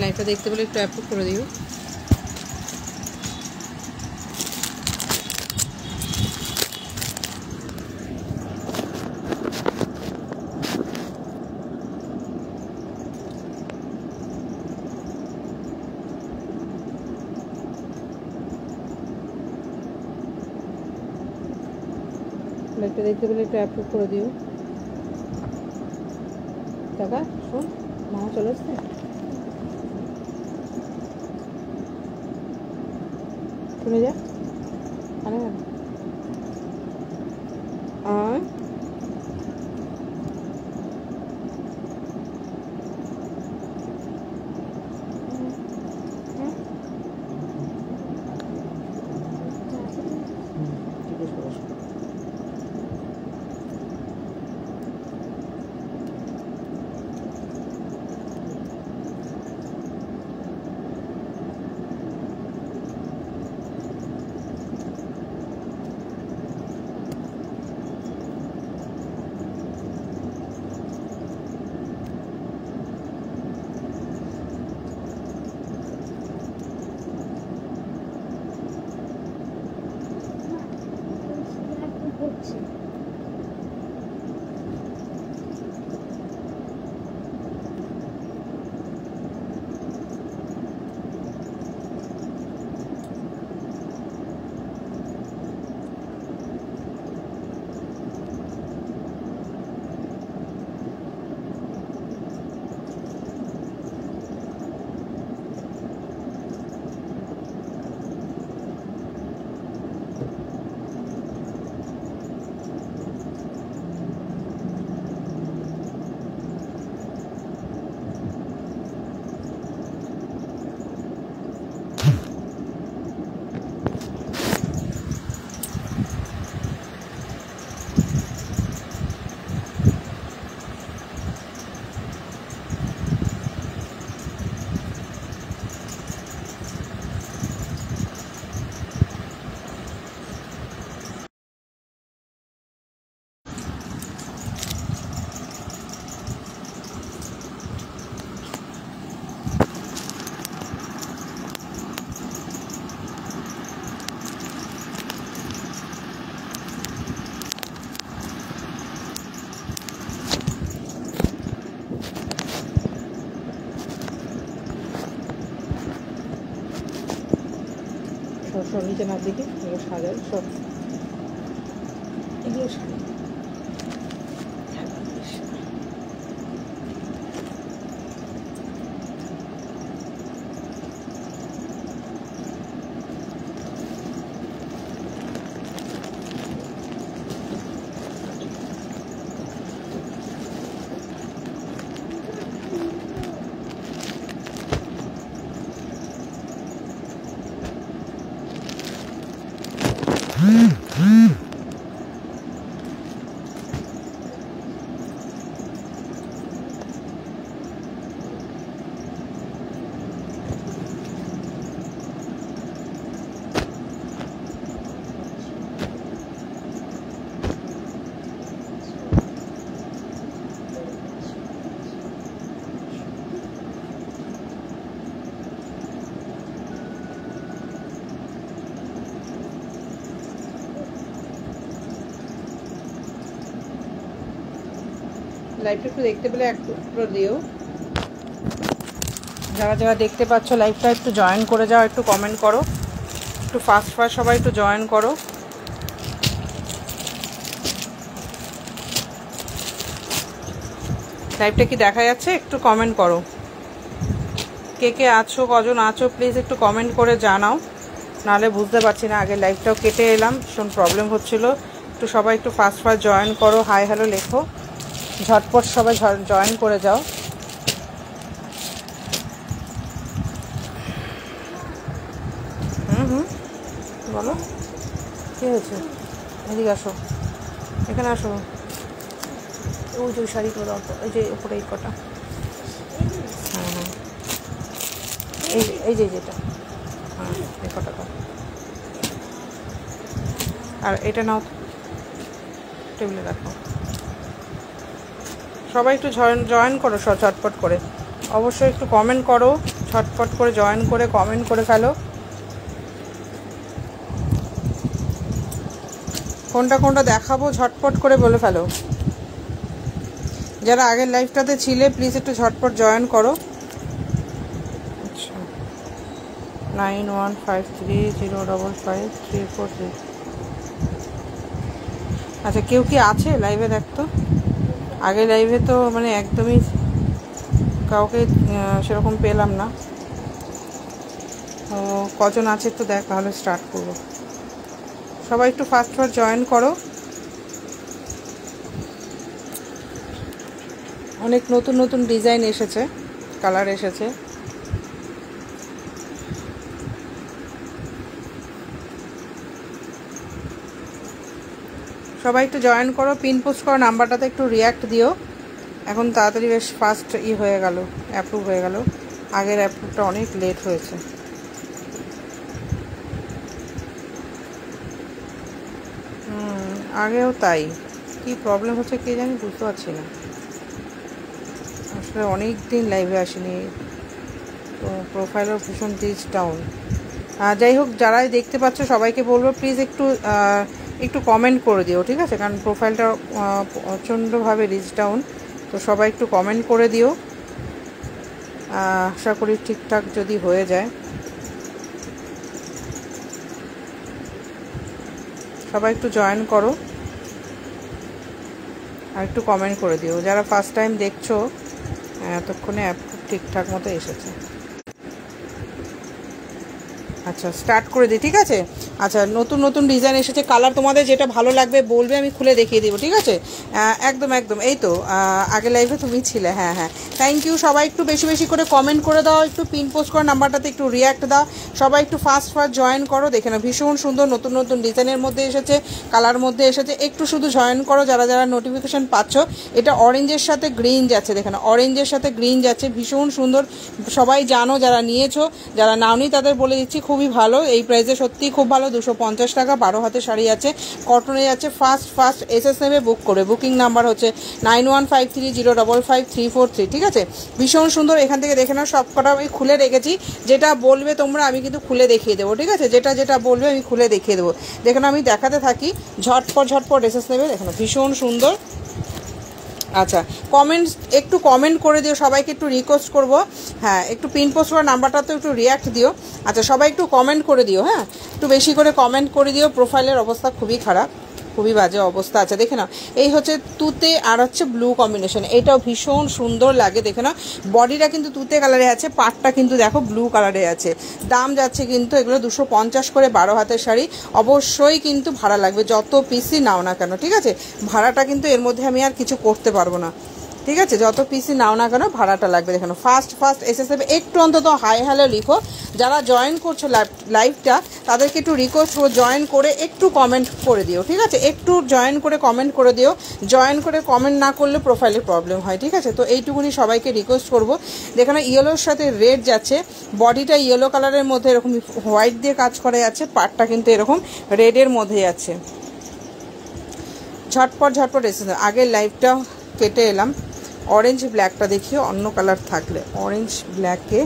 লাইভটা দেখতে পেলে একটু অ্যাপ্রুভ করে দিও। লাইভটা দেখতে পেলে একটু অ্যাপ্রুভ করে দিও। টাকা শোন, মামা চলে আসছে। শুনে যা আরে সব নিচে না দিকে এগুলো সাজার সব এগুলো সাজার লাইভটা একটু দেখতে পেলে একটু দিও। যারা যারা দেখতে পাচ্ছ লাইভটা একটু জয়েন করে যাও, একটু কমেন্ট করো, একটু ফাস্ট সবাই একটু জয়েন করো। লাইভটা কি দেখা যাচ্ছে একটু কমেন্ট করো। কে কে আছো, কজন আছো প্লিজ একটু কমেন্ট করে জানাও, নাহলে বুঝতে পারছি না। আগে লাইভটাও কেটে এলাম, ভীষণ প্রবলেম হচ্ছিল। একটু সবাই একটু ফাস্ট জয়েন করো, হাই হ্যালো লেখো, ঝটপট সবাই জয়েন করে যাও। বলো কী হয়েছে, এদিকে আসো, এখানে আসো। ওই যে শাড়িগুলো দাও তো, এই যে উপরে এই কটা। হ্যাঁ এই যে যেটা, হ্যাঁ এই কটা দাও। আর এটা নাও, টেবিলে রাখো। সবাই একটু জয়েন করো ঝটপট করে, অবশ্যই একটু কমেন্ট করো, ঝটপট করে জয়েন করে কমেন্ট করে ফেলো। কোনটা কোনটা দেখাবো ঝটপট করে বলে ফেলো। যারা আগের লাইভটাতে ছিলে প্লিজ একটু ঝটপট জয়েন করো। আচ্ছা 9153055343। আচ্ছা কেউ কি আছে লাইভে? দেখতো আগে লাইভে তো মানে একদমই কাউকে সেরকম পেলাম না। তো কজন আছে একটু দেখ, তাহলে স্টার্ট করবো। সবাই একটু ফাস্ট জয়েন করো। অনেক নতুন নতুন ডিজাইন এসেছে, কালার এসেছে। সবাই একটু জয়েন করো, পিন পোস্ট করো, নাম্বারটাতে একটু রিয়াক্ট দিও। এখন তাড়াতাড়ি বেশ ফাস্ট হয়ে গেল, অ্যাপ্রুভ হয়ে গেল। আগের অ্যাপ্রুভটা অনেক লেট হয়েছে। আগেও তাই, কি প্রবলেম হচ্ছে কে জানি, বুঝতে পারছি না। আসলে অনেক দিন লাইভে আসিনি, তো প্রোফাইলও ভীষণ রিচ ডাউন। যাই হোক, যারাই দেখতে পাচ্ছ সবাইকে বলবো প্লিজ একটু কমেন্ট করে দিও, ঠিক আছে? কারণ প্রোফাইলটা প্রচণ্ডভাবে রিচ ডাউন, তো সবাই একটু কমেন্ট করে দিও। আশা করি ঠিকঠাক যদি হয়ে যায়। সবাই একটু জয়েন করো আর একটু কমেন্ট করে দিও। যারা ফার্স্ট টাইম দেখছো এতক্ষণে অ্যাপ ঠিকঠাক মতো এসেছে। আচ্ছা স্টার্ট করে দিই, ঠিক আছে? আচ্ছা নতুন নতুন ডিজাইন এসেছে, কালার তোমাদের যেটা ভালো লাগবে বলবে, আমি খুলে দেখিয়ে দেবো, ঠিক আছে? একদম একদম, এই তো আগে লাইভে তুমি ছিলে। হ্যাঁ হ্যাঁ, থ্যাংক ইউ। সবাই একটু বেশি বেশি করে কমেন্ট করে দাও, একটু পিন পোস্ট করো, নাম্বারটাতে একটু রিয়াক্ট দাও। সবাই একটু ফাস্ট জয়েন করো। দেখে না ভীষণ সুন্দর নতুন নতুন ডিজাইনের মধ্যে এসেছে, কালার মধ্যে এসেছে। একটু শুধু জয়েন করো যারা যারা নোটিফিকেশান পাচ্ছ। এটা অরেঞ্জের সাথে গ্রিন যাচ্ছে, দেখে না অরেঞ্জের সাথে গ্রিন যাচ্ছে, ভীষণ সুন্দর। সবাই জানো, যারা নিয়েছো, যারা নাওনি তাদের বলে দিচ্ছি খুবই ভালো। এই প্রাইসে সত্যিই খুব ভালো। 250 টাকা, 12 হাতে শাড়ি আছে, কটনে যাচ্ছে। ফার্স্ট এসএস নেবে বুক করে। বুকিং নাম্বার হচ্ছে 9153055343, ঠিক আছে? ভীষণ সুন্দর। এখান থেকে দেখে নাও, সব কটা আমি খুলে রেখেছি। যেটা বলবে তোমরা আমি কিন্তু খুলে দেখিয়ে দেবো, ঠিক আছে? যেটা বলবে আমি খুলে দেখিয়ে দেবো। দেখে নাও আমি দেখাতে থাকি, ঝটপট এসএস নেবে। দেখে নাও ভীষণ সুন্দর। আচ্ছা একটু কমেন্ট করে দিও, সবাইকে একটু রিকোয়েস্ট করবো। হ্যাঁ একটু পিন পোস্ট করার নাম্বারটা তো একটু রিয়াক্ট দিও। আচ্ছা সবাই একটু কমেন্ট করে দিও, হ্যাঁ একটু বেশি করে কমেন্ট করে দিও। প্রোফাইলের অবস্থা খুবই খারাপ, খুবই বাজে অবস্থা আছে। দেখে নাও এই হচ্ছে তুতে আর হচ্ছে ব্লু কম্বিনেশন, এটাও ভীষণ সুন্দর লাগে। দেখে নাও বডিটা কিন্তু তুতে কালারে আছে, পাটটা কিন্তু দেখো ব্লু কালারে আছে। দাম যাচ্ছে কিন্তু এগুলো 250 করে, 12 হাতের শাড়ি। অবশ্যই কিন্তু ভাড়া লাগবে, যত পিসই নাও না কেন, ঠিক আছে? ভাড়াটা কিন্তু এর মধ্যে আমি আর কিছু করতে পারবো না, ঠিক আছে? যত পিসি নাও না কেন ভাড়াটা লাগবে। দেখো ফার্স্ট এসএসএফ একটু অন্তত হাই হ্যালো লিখো। যারা জয়েন করছো লাইভটা তাদেরকে একটু রিকোয়েস্ট করো, জয়েন করে একটু কমেন্ট করে দিও, ঠিক আছে? একটু জয়েন করে কমেন্ট করে দিও। জয়েন করে কমেন্ট না করলে প্রোফাইলের প্রবলেম হয়, ঠিক আছে? তো এইটুকুনি সবাইকে রিকোয়েস্ট করবো। যেখানে ইয়েলোর সাথে রেড যাচ্ছে, বডিটা ইয়েলো কালারের মধ্যে এরকম হোয়াইট দিয়ে কাজ করে যাচ্ছে, পাটটা কিন্তু এরকম রেডের মধ্যে যাচ্ছে। ঝটপট এসেছে। আগের লাইভটা কেটে এলাম। অরেঞ্জ ব্ল্যাকটা দেখিও, অন্য কালার থাকলে। অরেঞ্জ ব্ল্যাকে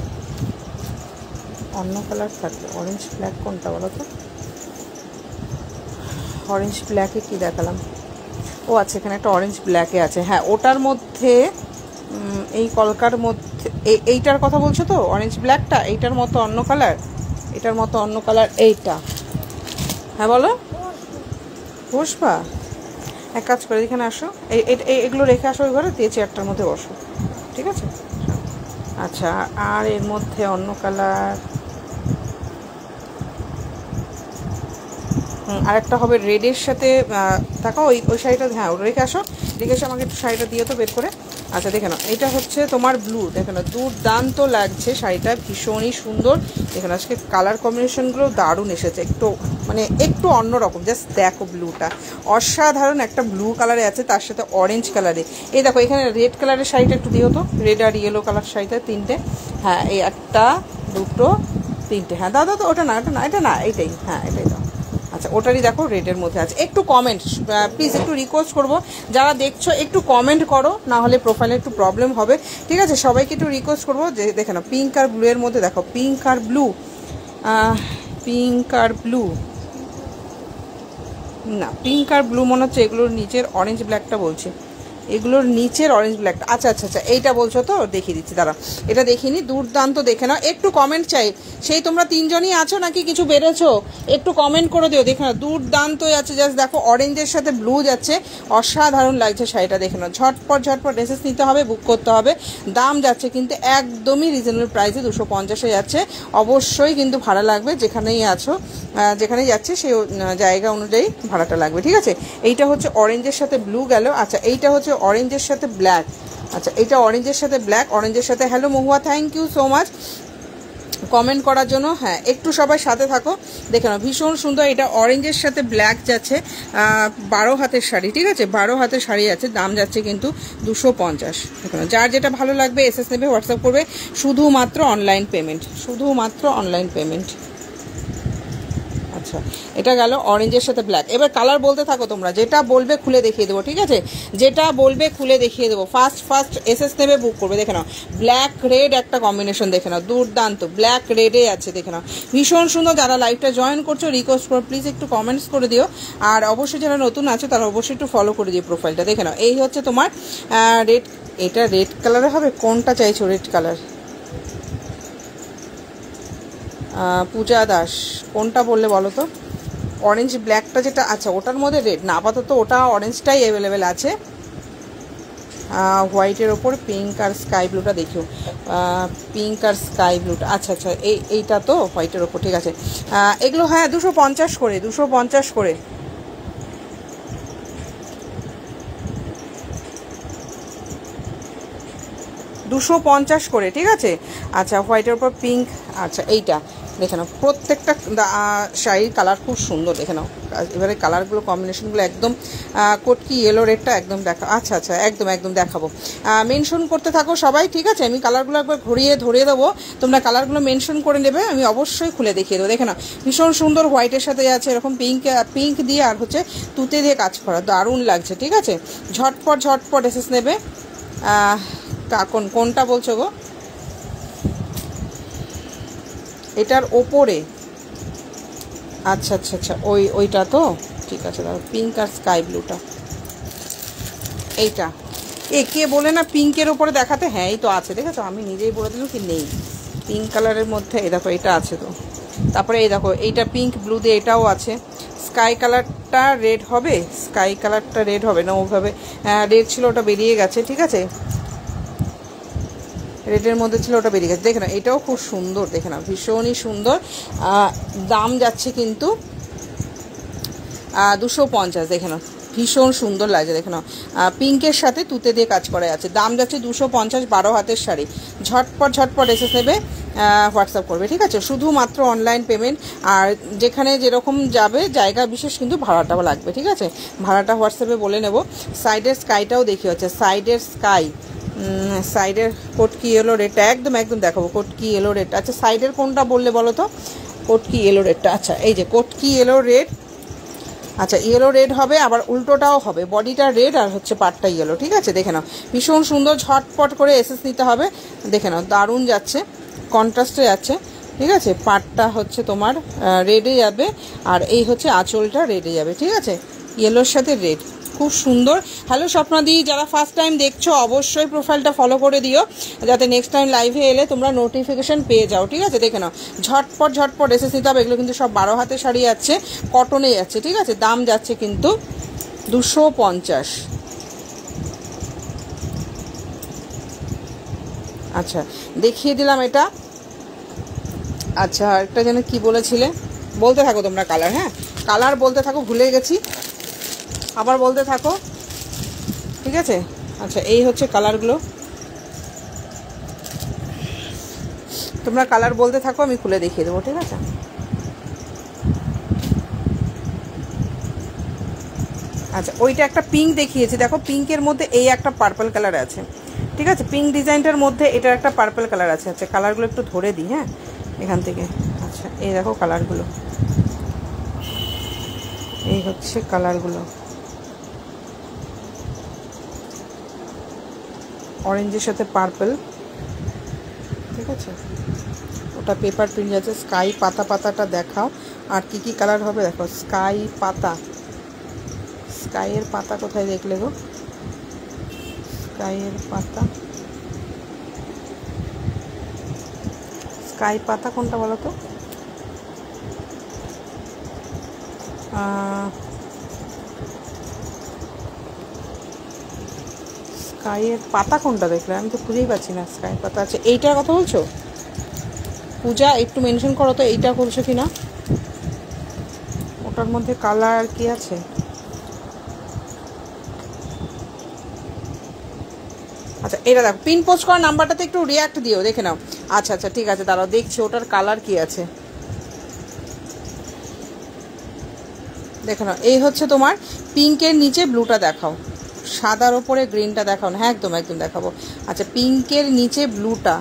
অন্য কালার থাকলে, অরেঞ্জ ব্ল্যাক কোনটা বলো তো? অরেঞ্জ ব্ল্যাকে কি দেখালাম? ও আচ্ছা এখানে একটা অরেঞ্জ ব্ল্যাকে আছে। হ্যাঁ ওটার মধ্যে এই কলকার মধ্যে এইটার কথা বলছো তো? অরেঞ্জ ব্ল্যাকটা এইটার মতো অন্য কালার, এটার মতো অন্য কালার এইটা। হ্যাঁ বলো পুষ্পা, এক কাজ করে এখানে আসো, এগুলো রেখে আসো ওই ঘরে, দিয়ে চেয়ারটার মধ্যে বসো, ঠিক আছে? আচ্ছা আর এর মধ্যে অন্য কালার আরেকটা হবে রেডের সাথে। দেখো ওই শাড়িটা, হ্যাঁ ওটা রেখে আসো, রেখে এসে আমাকে একটু শাড়িটা দিয়ে তো বের করে। আচ্ছা দেখে নাও এটা হচ্ছে তোমার ব্লু। দেখে নাও দুর্দান্ত লাগছে শাড়িটা, ভীষণই সুন্দর। দেখে নাও আজকে কালার কম্বিনেশনগুলো দারুণ এসেছে, একটু অন্যরকম। জাস্ট দেখো ব্লুটা অসাধারণ একটা ব্লু কালারে আছে, তার সাথে অরেঞ্জ কালারে। এই দেখো এখানে রেড কালারের শাড়িটা একটু দিও তো, রেড আর ইয়েলো কালার শাড়িটা 3টে। হ্যাঁ এই একটা, দুটো, 3টে। হ্যাঁ দাও তো, ওটা না এটা না, এইটাই, হ্যাঁ এটাই দাও। আচ্ছা ওটারই দেখো রেডের মধ্যে আছে। একটু কমেন্ট প্লিজ, একটু রিকোয়েস্ট করবো যারা দেখছো একটু কমেন্ট করো, না হলে প্রোফাইলে একটু প্রবলেম হবে, ঠিক আছে? সবাইকে একটু রিকোয়েস্ট করবো যে দেখে নাও পিঙ্ক আর ব্লু এর মধ্যে, দেখো পিঙ্ক আর ব্লু, পিঙ্ক আর ব্লু, না পিঙ্ক আর ব্লু মনে হচ্ছে এগুলোর নিচের অরেঞ্জ ব্ল্যাকটা বলছে, এগুলোর নিচের অরেঞ্জ ব্ল্যাকটা। আচ্ছা আচ্ছা আচ্ছা এইটা বলছো তো, দেখিয়ে দিচ্ছি দাঁড়া, এটা দেখিনি। দুর্দান্ত, দেখে নাও, একটু কমেন্ট চাই। সেই তোমরা তিনজনই আছো নাকি কিছু বেড়েছো? একটু কমেন্ট করে দিও। দেখে নাও দুর্দান্ত আছে, জাস্ট দেখো অরেঞ্জের সাথে ব্লু যাচ্ছে, অসাধারণ লাগছে শাড়িটা। দেখে নাও ঝটপট ঝটপট ড্রেসেস নিতে হবে, বুক করতে হবে। দাম যাচ্ছে কিন্তু একদমই রিজনেবল প্রাইসে, 250-এ যাচ্ছে। অবশ্যই কিন্তু ভাড়া লাগবে, যেখানেই আছো যেখানেই যাচ্ছে সেই জায়গা অনুযায়ী ভাড়াটা লাগবে, ঠিক আছে? এইটা হচ্ছে অরেঞ্জের সাথে ব্লু গেল। আচ্ছা এইটা হচ্ছে অরেঞ্জের সাথে ব্ল্যাক। আচ্ছা এইটা অরেঞ্জের সাথে ব্ল্যাক, অরেঞ্জের সাথে, hello Mahua, thank you so much comment করার জন্য। হ্যাঁ একটু সবাই সাথে থাকো। দেখে নাও ভীষণ সুন্দর, এটা অরেঞ্জের সাথে ব্ল্যাক যাচ্ছে, 12 হাতের শাড়ি, ঠিক আছে? 12 হাতের শাড়ি আছে, দাম যাচ্ছে কিন্তু 250। দেখে নাও যার যেটা ভালো লাগবে এসএস নেবে, হোয়াটসঅ্যাপ করবে, শুধুমাত্র অনলাইন পেমেন্ট, শুধুমাত্র অনলাইন পেমেন্ট। আচ্ছা এটা গেল অরেঞ্জের সাথে ব্ল্যাক। এবার কালার বলতে থাকো তোমরা, যেটা বলবে খুলে দেখিয়ে দেবো, ঠিক আছে? যেটা বলবে খুলে দেখিয়ে দেবো। ফার্স্ট এসএস নেবে, বুক করবে। দেখে নাও ব্ল্যাক রেড একটা কম্বিনেশন, দেখে নাও দুর্দান্ত, ব্ল্যাক রেডে আছে, দেখে নাও ভীষণ সুন্দর। যারা লাইভটা জয়েন করছো রিকোয়েস্ট করো প্লিজ একটু কমেন্টস করে দিও, আর অবশ্যই যারা নতুন আছে তারা অবশ্যই একটু ফলো করে দিও প্রোফাইলটা। দেখে নাও এই হচ্ছে তোমার রেড, এটা রেড কালারে হবে, কোনটা চাইছো রেড কালার? পূজা দাস কোনটা বললে বলো তো? অরেঞ্জ ব্ল্যাকটা যেটা, আচ্ছা ওটার মধ্যে রেড না, আপাতত ওটা অরেঞ্জটাই অ্যাভেলেবেল আছে। হোয়াইটের ওপর পিঙ্ক আর স্কাই ব্লুটা দেখিও, পিঙ্ক আর স্কাই ব্লুটা। আচ্ছা আচ্ছা এইটা তো হোয়াইটের ওপর, ঠিক আছে। এগুলো হ্যাঁ 250 করে, 250 করে। করে, ঠিক আছে? আচ্ছা হোয়াইটের ওপর পিঙ্ক। আচ্ছা এইটা দেখে নাও, প্রত্যেকটা শাড়ির কালার খুব সুন্দর, দেখে নাও। এবারে কালারগুলো কম্বিনেশনগুলো একদম কটকি ইয়েলো রেডটা একদম দেখা। আচ্ছা আচ্ছা একদম একদম দেখাবো, মেনশন করতে থাকো সবাই, ঠিক আছে? আমি কালারগুলো একবার ধরিয়ে দেবো, তোমরা কালারগুলো মেনশন করে নেবে, আমি অবশ্যই খুলে দেখিয়ে দেবো। দেখে নাও ভীষণ সুন্দর, হোয়াইটের সাথে আছে এরকম পিঙ্ক দিয়ে, আর হচ্ছে তুতে দিয়ে কাজ করা, দারুণ লাগছে, ঠিক আছে? ঝটপট ঝটপট এসেস নেবে। কোনটা বলছো গো? এটার ওপরে, আচ্ছা আচ্ছা আচ্ছা ওইটা তো, ঠিক আছে দাও, পিঙ্ক আর স্কাই ব্লুটা, এইটা কে বলে না পিঙ্কের ওপরে দেখাতে? হ্যাঁ এই তো আছে, দেখেছো? আমি নিজেই বলে দিলাম কি নেই, পিঙ্ক কালারের মধ্যে এই দেখো এটা আছে তো। তারপরে এই দেখো এইটা পিঙ্ক ব্লু দিয়ে এটাও আছে। স্কাই কালারটা রেড হবে, স্কাই কালারটা রেড হবে না, ওভাবে রেড ছিল ওটা বেরিয়ে গেছে, ঠিক আছে? রেডের মধ্যে ছিল ওটা বেরিয়ে গেছে। দেখে নাও এটাও খুব সুন্দর, দেখে নাও ভীষণই সুন্দর। দাম যাচ্ছে কিন্তু 250। দেখে নাও ভীষণ সুন্দর লাগছে, দেখে নাও পিঙ্কের সাথে তুতে দিয়ে কাজ করা আছে, দাম যাচ্ছে 250, 12 হাতের শাড়ি। ঝটপট ঝটপট এসে নেবে, হোয়াটসঅ্যাপ করবে, ঠিক আছে? শুধুমাত্র অনলাইন পেমেন্ট, আর যেখানে যেরকম যাবে জায়গা বিশেষ কিন্তু ভাড়াটাও লাগবে, ঠিক আছে? ভাড়াটা হোয়াটসঅ্যাপে বলে নেব। সাইডের স্কাইটাও দেখি হচ্ছে, সাইডের স্কাই, সাইডের কটকি ইয়েলো রেডটা একদম একদম দেখাবো, কটকি ইয়েলো রেডটা। আচ্ছা সাইডের কোনটা বললে বলো তো? কটকি ইয়েলো রেডটা। আচ্ছা এই যে কটকি ইয়েলো রেড, আচ্ছা ইয়েলো রেড হবে, আবার উল্টোটাও হবে, বডিটা রেড আর হচ্ছে পাটটা ইয়েলো, ঠিক আছে? দেখে নাও ভীষণ সুন্দর, ঝটপট করে এসএস নিতে হবে। দেখে নাও দারুণ যাচ্ছে, কন্ট্রাস্টে যাচ্ছে, ঠিক আছে? পাটটা হচ্ছে তোমার রেডে যাবে, আর এই হচ্ছে আঁচলটা রেডে যাবে, ঠিক আছে? ইয়েলোর সাথে রেড, খুব সুন্দর। হ্যালো স্বপ্নাদি, যারা ফার্স্ট টাইম দেখছো অবশ্যই প্রোফাইলটা ফলো করে দিও, যাতে নেক্সট টাইম লাইভে এলে তোমরা নোটিফিকেশন পেয়ে যাও, ঠিক আছে? দেখে নাও ঝটপট ঝটপট এসে নিতে হবে। এগুলো কিন্তু সব 12 হাতে শাড়ি যাচ্ছে, কটনে যাচ্ছে, ঠিক আছে? দাম যাচ্ছে কিন্তু 250। আচ্ছা দেখিয়ে দিলাম এটা। আচ্ছা একটা যেন কি বলেছিলে, বলতে থাকো তোমরা কালার, হ্যাঁ কালার বলতে থাকো, ভুলে গেছি, আবার বলতে থাকো, ঠিক আছে? আচ্ছা এই হচ্ছে কালারগুলো, তোমরা কালার বলতে থাকো, আমি খুলে দেখিয়ে দেবো, ঠিক আছে? আচ্ছা ওইটা একটা পিঙ্ক দেখিয়েছি, দেখো পিঙ্কের মধ্যে এই একটা পার্পল কালার আছে, ঠিক আছে? পিঙ্ক ডিজাইনটার মধ্যে এটার একটা পার্পল কালার আছে। আচ্ছা কালারগুলো একটু ধরে দিই, হ্যাঁ এখান থেকে। আচ্ছা এই দেখো কালারগুলো, এই হচ্ছে কালারগুলো, অরেঞ্জের সাথে পার্পল, ঠিক আছে। ওটা পেপার প্রিন্ট আছে। স্কাই পাতা, পাতাটা দেখাও, আর কি কি কালার হবে দেখো। স্কাই পাতা, স্কাইয়ের পাতা কোথায় দেখলে গো? স্কাইয়ের পাতা, স্কাই পাতা কোনটা বলো তো? স্কাইয়ের পাতা কোনটা দেখলে? আমি তো খুঁজেই পাচ্ছি না। স্কাই পাতা আছে, এইটার কথা বলছো? পূজা একটু মেনশন করো তো, এইটা বলছো কি না? ওটার মধ্যে কালার কি আছে? আচ্ছা এটা দেখো, পিন পোস্ট করার নাম্বারটাতে একটু রিয়াক্ট দিও, দেখে নাও। আচ্ছা আচ্ছা ঠিক আছে, দাঁড়াও দেখছি ওটার কালার কি আছে, দেখে নাও। এই হচ্ছে তোমার পিঙ্কের নিচে ব্লুটা দেখাও, সাদার ওপরে গ্রিনটা দেখাও না। হ্যাঁ একদম একদম দেখাবো। আচ্ছা পিঙ্কের নিচে ব্লুটা,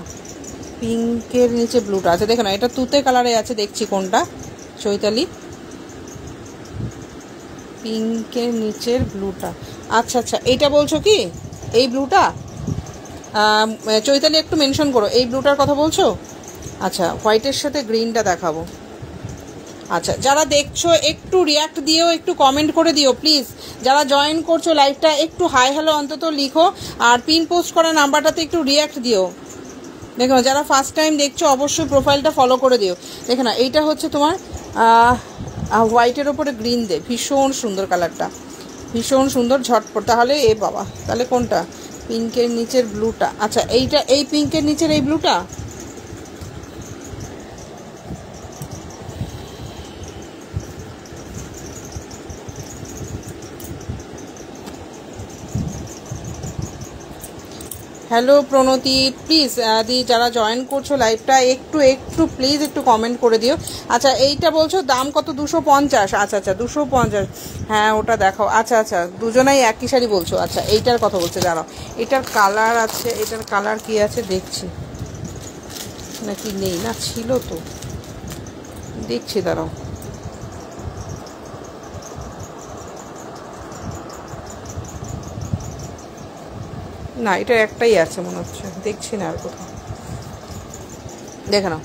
পিঙ্কের নিচে ব্লুটা, আচ্ছা দেখে নাও। এটা তুতে কালারে আছে, দেখছি কোনটা চৈতালি। পিঙ্কের নিচের ব্লুটা, আচ্ছা আচ্ছা এইটা বলছো কি? এই ব্লুটা চৈতালি একটু মেনশন করো, এই ব্লুটার কথা বলছো? আচ্ছা হোয়াইটের সাথে গ্রিনটা দেখাবো। আচ্ছা যারা দেখছো একটু রিয়াক্ট দিও, একটু কমেন্ট করে দিও প্লিজ। যারা জয়েন করছো লাইভটা একটু হাই হ্যালো অন্তত লিখো, আর পিন পোস্ট করা নাম্বারটাতে একটু রিয়াক্ট দিও। দেখো যারা ফার্স্ট টাইম দেখছো অবশ্যই প্রোফাইলটা ফলো করে দিও। দেখো না এইটা হচ্ছে তোমার হোয়াইটের ওপরে গ্রিন দে, ভীষণ সুন্দর কালারটা, ভীষণ সুন্দর ঝটপট। তাহলে এ বাবা, তাহলে কোনটা? পিঙ্কের নিচের ব্লুটা। আচ্ছা এইটা, এই পিঙ্কের নিচের এই ব্লুটা। হ্যালো প্রণতি, প্লিজ দি যারা জয়েন করছো লাইভটা একটু একটু প্লিজ একটু কমেন্ট করে দিও। আচ্ছা এইটা বলছো দাম কত? 250। আচ্ছা আচ্ছা 250, হ্যাঁ ওটা দেখো। আচ্ছা আচ্ছা দুজনাই একই শাড়ি বলছো। আচ্ছা এইটার কথা বলছে, দাঁড়াও এটার কালার আছে, এটার কালার কি আছে দেখছি, নাকি নেই, না ছিল তো, দেখছি দাঁড়াও। না এটা একটাই আছে মনে হচ্ছে, দেখছি না আর কোথাও, দেখে নাও।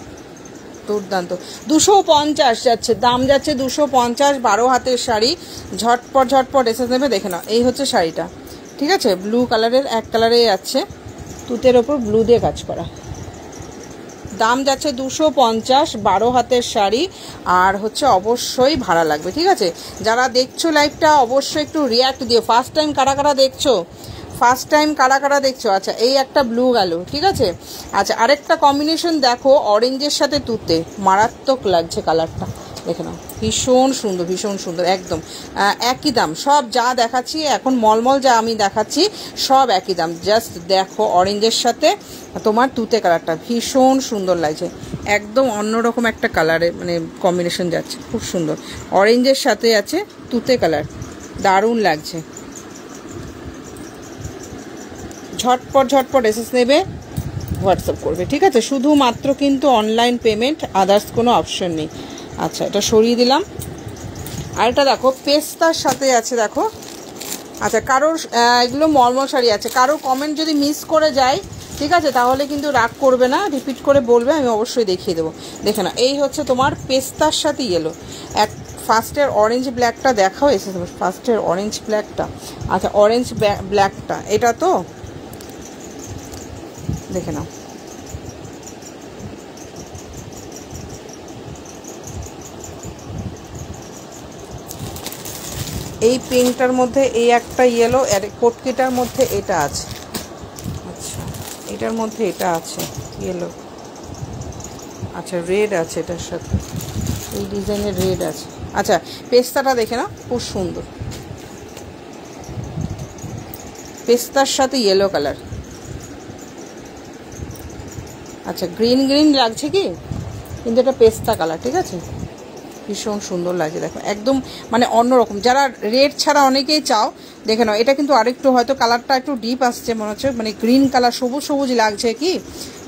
দুর্দান্ত, 250 যাচ্ছে, দাম যাচ্ছে 250। 12 হাতের শাড়ি, ঝটপট ঝটপট এসে নেবে। দেখে নাও এই হচ্ছে শাড়িটা, ঠিক আছে। ব্লু কালারের, এক কালারে আছে, তুতের ওপর ব্লু দিয়ে কাজ করা। দাম যাচ্ছে 250, 12 হাতের শাড়ি, আর হচ্ছে অবশ্যই ভাড়া লাগবে, ঠিক আছে। যারা দেখছো লাইভটা অবশ্যই একটু রিয়াক্ট দিও। ফার্স্ট টাইম কারা কারা দেখছো, ফার্স্ট টাইম কারা কারা দেখছো? আচ্ছা এই একটা ব্লু গেল, ঠিক আছে। আচ্ছা আরেকটা কম্বিনেশন দেখো, অরেঞ্জের সাথে তুতে, মারাত্মক লাগছে কালারটা, দেখে নাও, ভীষণ সুন্দর, ভীষণ সুন্দর, একদম একই দাম। সব যা দেখাচ্ছি এখন মলমল যা আমি দেখাচ্ছি সব একই দাম। জাস্ট দেখো অরেঞ্জের সাথে তোমার তুতে কালারটা ভীষণ সুন্দর লাগছে, একদম অন্যরকম একটা কালারে মানে কম্বিনেশন যাচ্ছে, খুব সুন্দর। অরেঞ্জের সাথে আছে তুতে কালার, দারুণ লাগছে। ঝটপট ঝটপট এসএস নেবে, হোয়াটসঅ্যাপ করবে, ঠিক আছে। শুধুমাত্র কিন্তু অনলাইন পেমেন্ট, আদার্স কোনো অপশন নেই। আচ্ছা এটা সরিয়ে দিলাম। আর এটা দেখো পেস্তার সাথে আছে, দেখো। আচ্ছা কারোর এগুলো মলমল শাড়ি আছে, কারোর কমেন্ট যদি মিস করে যায়, ঠিক আছে, তাহলে কিন্তু রাগ করবে না, রিপিট করে বলবে, আমি অবশ্যই দেখিয়ে দেবো। দেখে না এই হচ্ছে তোমার পেস্তার সাথে ইয়েলো। এক ফার্স্টের অরেঞ্জ ব্ল্যাকটা দেখাও, এসে ফার্স্টের অরেঞ্জ ব্ল্যাকটা। আচ্ছা অরেঞ্জ ব্ল্যাকটা এটা তো, দেখে নাও। এই পিঙ্কটার মধ্যে এই একটা ইয়েলো, আর কোটকিটার মধ্যে এটা আছে। আচ্ছা এটার মধ্যে এটা আছে ইয়েলো, আচ্ছা রেড আছে এটার সাথে, এই ডিজাইনের রেড আছে। আচ্ছা পেস্তাটা দেখে না, খুব সুন্দর, পেস্তার সাথে ইয়েলো কালার। আচ্ছা গ্রিন গ্রিন লাগছে কি, কিন্তু এটা পেস্তা কালার, ঠিক আছে, ভীষণ সুন্দর লাগছে। দেখো একদম মানে অন্যরকম, যারা রেড ছাড়া অনেকেই চাও, দেখে নাও, এটা কিন্তু আরেকটু হয়তো কালারটা একটু ডিপ আসছে মনে হচ্ছে, মানে গ্রিন কালার, সবুজ সবুজ লাগছে কি,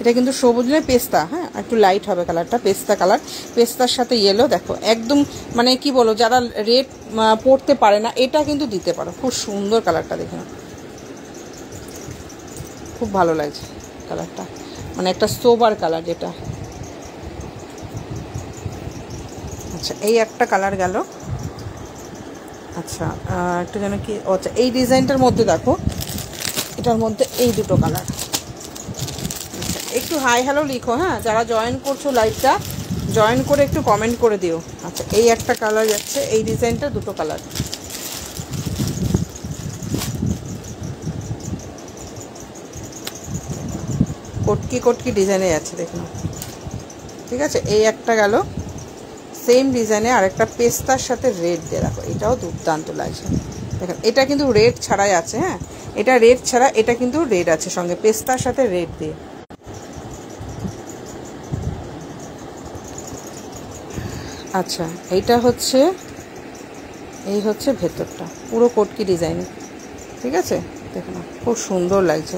এটা কিন্তু সবুজ নয়, পেস্তা, হ্যাঁ একটু লাইট হবে কালারটা, পেস্তা কালার, পেস্তার সাথে ইয়েলো। দেখো একদম মানে কি বলো, যারা রেড পরতে পারে না এটা কিন্তু দিতে পারো, খুব সুন্দর কালারটা, দেখে নাও খুব ভালো লাগছে কালারটা, মানে একটা সোবার কালার যেটা। আচ্ছা এই একটা কালার গেল। আচ্ছা একটা যেন কি, আচ্ছা এই ডিজাইনটার মধ্যে দেখো, এটার মধ্যে এই দুটো কালার। আচ্ছা একটু হাই হ্যালো লিখো, হ্যাঁ যারা জয়েন করছো লাইভটা, জয়েন করে একটু কমেন্ট করে দিও। আচ্ছা এই একটা কালার যাচ্ছে, এই ডিজাইনটা দুটো কালার। কটকি কটকি ডিজাইনে যাচ্ছে দেখুন, ঠিক আছে। এই একটা গেল সেম ডিজাইনে, আর একটা পেস্তার সাথে রেড দিয়ে রাখো, এটাও দুর্দান্ত লাগছে দেখুন। এটা কিন্তু রেড ছাড়াই আছে, হ্যাঁ এটা রেড ছাড়া, এটা কিন্তু রেড আছে সঙ্গে, পেস্তার সাথে রেড দিয়ে। আচ্ছা এইটা হচ্ছে, এই হচ্ছে ভেতরটা পুরো কটকি ডিজাইনে, ঠিক আছে দেখুন খুব সুন্দর লাগছে।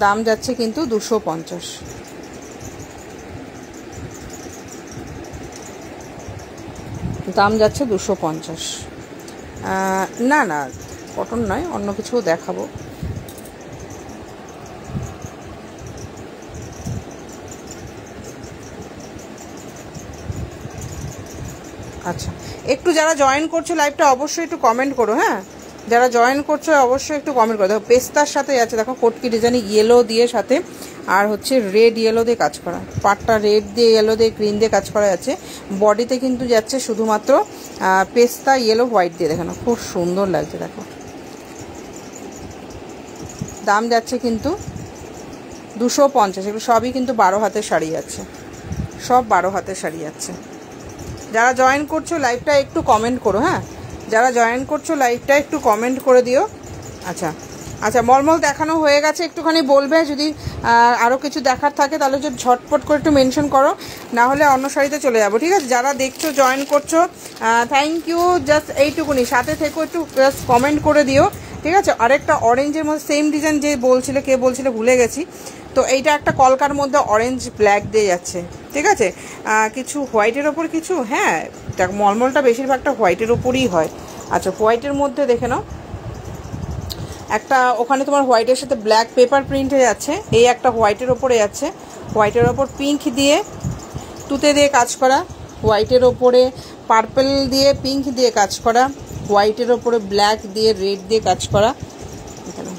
দাম যাচ্ছে কিন্তু 250, দাম যাচ্ছে 250। না না কটন নয়, অন্য কিছুও দেখাবো। আচ্ছা একটু যারা জয়েন করছো লাইভটা অবশ্যই একটু কমেন্ট করো, হ্যাঁ যারা জয়েন করছো অবশ্যই একটু কমেন্ট করো। দেখো পেস্তার সাথে আছে, দেখো কটকি ডিজাইনে ইয়েলো দিয়ে সাথে, আর হচ্ছে রেড ইয়েলো দিয়ে কাজ করা, পাটটা রেড দিয়ে ইয়েলো দিয়ে গ্রিন দিয়ে কাজ করা যাচ্ছে। বডিতে কিন্তু যাচ্ছে শুধুমাত্র পেস্তা ইয়েলো হোয়াইট দিয়ে, দেখানো খুব সুন্দর লাগছে দেখো। দাম যাচ্ছে কিন্তু 250, এগুলো সবই কিন্তু 12 হাতের শাড়ি আছে, সব 12 হাতের শাড়ি আছে। যারা জয়েন করছো লাইভটা একটু কমেন্ট করো, হ্যাঁ যারা জয়েন করছো লাইভটা একটু কমেন্ট করে দিও। আচ্ছা আচ্ছা মলমল দেখানো হয়ে গেছে, একটুখানি বলবে যদি আরও কিছু দেখার থাকে তাহলে যদি ঝটপট করে একটু মেনশন করো, না হলে অন্য শাড়িতে চলে যাবো, ঠিক আছে। যারা দেখছো জয়েন করছো থ্যাংক ইউ, জাস্ট এইটুকুনি, সাথে থেকো একটু জাস্ট কমেন্ট করে দিও, ঠিক আছে। আরেকটা অরেঞ্জের মধ্যে সেম ডিজাইন, যে বলছিলে কে বলছিলে ভুলে গেছি, তো এইটা একটা কলকার মধ্যে অরেঞ্জ ব্ল্যাক দিয়ে যাচ্ছে, ঠিক আছে। কিছু হোয়াইটের ওপর কিছু, হ্যাঁ দেখ মলমলটা বেশিরভাগটা হোয়াইটের ওপরই হয়। আচ্ছা হোয়াইটের মধ্যে দেখে নাও, একটা ওখানে তোমার হোয়াইটের সাথে ব্ল্যাক পেপার প্রিন্ট হয়ে যাচ্ছে, এই একটা হোয়াইটের ওপরে যাচ্ছে, হোয়াইটের ওপর পিঙ্ক দিয়ে তুতে দিয়ে কাজ করা, হোয়াইটের ওপরে পার্পল দিয়ে পিঙ্ক দিয়ে কাজ করা, হোয়াইটের ওপরে ব্ল্যাক দিয়ে রেড দিয়ে কাজ করা, এখানে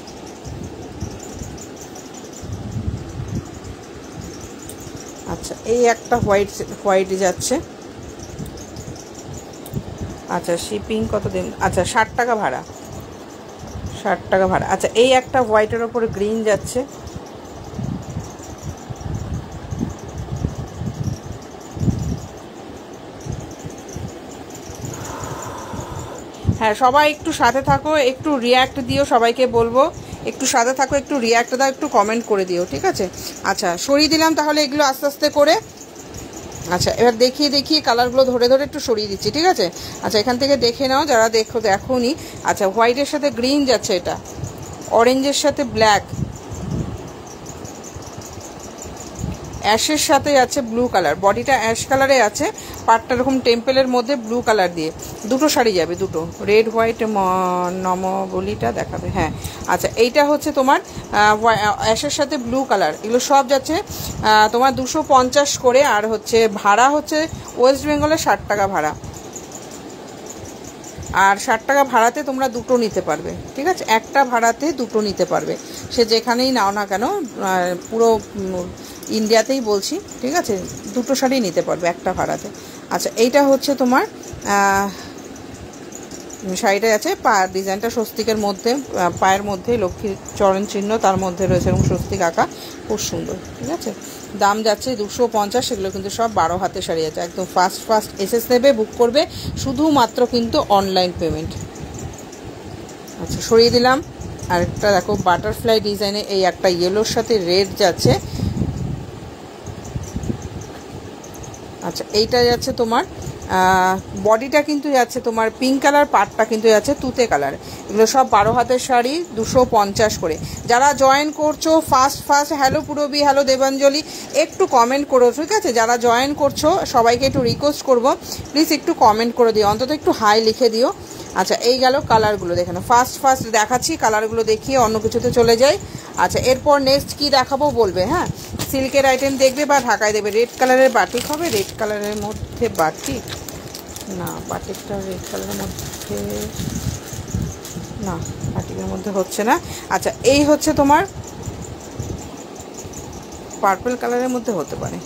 আচ্ছা এই একটা হোয়াইট যাচ্ছে। আচ্ছা শিপিং কত দিন, আচ্ছা 60 টাকা ভাড়া, 60 টাকা ভাড়া। আচ্ছা এই একটা হোয়াইটের ওপরে গ্রিন যাচ্ছে, হ্যাঁ সবাই একটু সাথে থাকো, একটু রিয়্যাক্ট দিও, সবাইকে বলবো একটু সাথে থাকো, একটু রিয়্যাক্ট দাও, একটু কমেন্ট করে দিও, ঠিক আছে। আচ্ছা সরিয়ে দিলাম তাহলে এগুলো আস্তে আস্তে করে। আচ্ছা এবার দেখিয়ে দেখিয়ে কালারগুলো ধরে ধরে একটু সরিয়ে দিচ্ছি, ঠিক আছে। আচ্ছা এখান থেকে দেখে নাও যারা দেখোনি। আচ্ছা হোয়াইটের সাথে গ্রিন যাচ্ছে, এটা অরেঞ্জের সাথে ব্ল্যাক, অ্যাশের সাথে যাচ্ছে ব্লু কালার, বডিটা অ্যাশ কালারে আছে, পাটটা এরকম টেম্পেলের মধ্যে ব্লু কালার দিয়ে, দুটো শাড়ি যাবে, দুটো রেড হোয়াইট নমবলিটা দেখাবে, হ্যাঁ। আচ্ছা এইটা হচ্ছে তোমার অ্যাশের সাথে ব্লু কালার, এগুলো সব যাচ্ছে তোমার 250 করে, আর হচ্ছে ভাড়া হচ্ছে ওয়েস্ট বেঙ্গলে 60 টাকা ভাড়া, আর 60 টাকা ভাড়াতে তোমরা দুটো নিতে পারবে, ঠিক আছে। একটা ভাড়াতে দুটো নিতে পারবে, সে যেখানেই নাও না কেন, পুরো ইন্ডিয়াতেই বলছি, ঠিক আছে, দুটো শাড়ি নিতে পারবে একটা ভাড়াতে। আচ্ছা এইটা হচ্ছে তোমার শাড়িটা আছে, পায়ের ডিজাইনটা স্বস্তিকের মধ্যে, পায়ের মধ্যে লক্ষ্মীর চরণ চিহ্ন, তার মধ্যে রয়েছে এবং স্বস্তিক আঁকা, খুব সুন্দর, ঠিক আছে। দাম যাচ্ছে 250, সেগুলো কিন্তু সব 12 হাতে শাড়ি আছে, একদম ফাস্ট এসএস নেবে, বুক করবে, শুধুমাত্র কিন্তু অনলাইন পেমেন্ট। আচ্ছা সরিয়ে দিলাম। আরেকটা দেখো বাটারফ্লাই ডিজাইনে, এই একটা ইয়েলোর সাথে রেড যাচ্ছে। আচ্ছা এইটা যাচ্ছে তোমার বডিটা কিন্তু যাচ্ছে তোমার পিঙ্ক কালার, পাটটা কিন্তু যাচ্ছে তুতে কালার। এগুলো সব 12 হাতের শাড়ি, 250 করে। যারা জয়েন করছো first hello Purabi, hello Debanjali, একটু কমেন্ট করো, ঠিক আছে? যারা জয়েন করছো সবাইকে একটু রিকোয়েস্ট করবো, প্লিজ একটু কমেন্ট করে দিও, অন্তত একটু হাই লিখে দিও। আচ্ছা, এই গেল কালারগুলো। দেখে নাও, ফার্স্ট দেখাচ্ছি, কালারগুলো দেখিয়ে অন্য কিছুতে চলে যাই। আচ্ছা, এরপর নেক্সট কি দেখাবো বলবে, হ্যাঁ? সিল্কের আইটেম দেখবে বা ঢাকায় দেবে। রেড কালারের বাটিক হবে, রেড কালারের মধ্যে বাটিক না, বাটিকটা রেড কালারের মধ্যে না, বাটিকের মধ্যে হচ্ছে না। আচ্ছা, এই হচ্ছে তোমার পার্পল কালারের মধ্যে হতে পারে।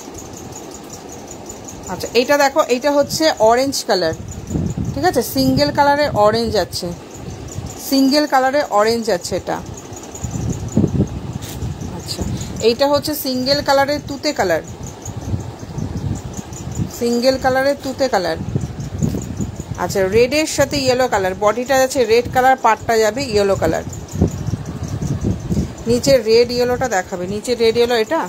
আচ্ছা, এইটা দেখো, এইটা হচ্ছে অরেঞ্জ কালার, ঠিক আছে? সিঙ্গেল কালারের অরেঞ্জ আছে, সিঙ্গেল কালারের অরেঞ্জ আছে এটা। আচ্ছা, এইটা হচ্ছে সিঙ্গেল কালারের তুতে কালার, সিঙ্গেল কালারের তুতে কালার। আচ্ছা, রেডের সাথে ইয়েলো কালার, বডিটা আছে রেড কালার, পাটটা যাবে ইয়েলো কালার। নিচে রেড ইয়েলোটা দেখাবে, নিচে রেড ইয়েলো, এটা